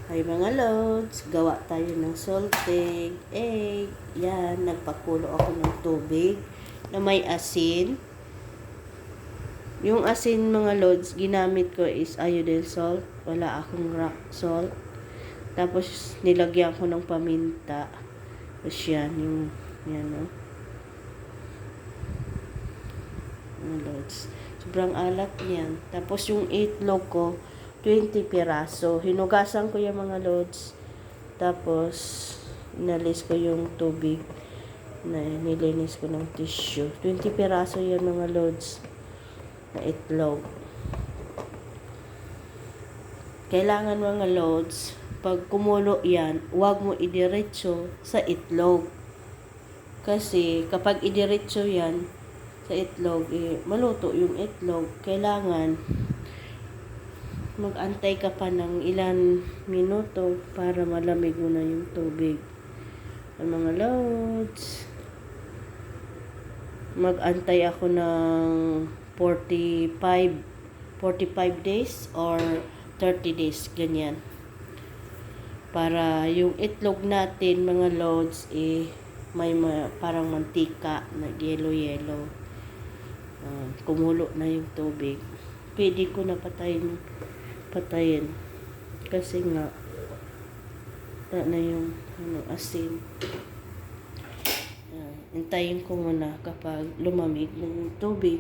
Ay mga lods, gawa tayo ng salted egg. Yan, nagpakulo ako ng tubig na may asin. Yung asin mga lods, ginamit ko is iodine salt. Wala akong rock salt. Tapos nilagyan ko ng paminta. Tapos yan, yan o. Mga lods. Sobrang alat niyan. Tapos yung itlog ko, 20 piraso. Hinugasan ko yung mga lods. Tapos, inalis ko yung tubig na nilinis ko ng tissue. 20 piraso yan mga lods na itlog. Kailangan mga lods, pag kumulo yan, huwag mo idiretso sa itlog. Kasi kapag idiretso yan sa itlog, maluto yung itlog. Kailangan mag-antay ka pa ng ilan minuto para malamig mo na yung tubig. Ang mga loads, mag-antay ako ng 45 days or 30 days, ganyan. Para yung itlog natin, mga loads, may parang mantika na yellow. Kumulo na yung tubig. Pwede ko na patayin kasi nga na yung asin. Hintayin ko muna kapag lumamig ng tubig.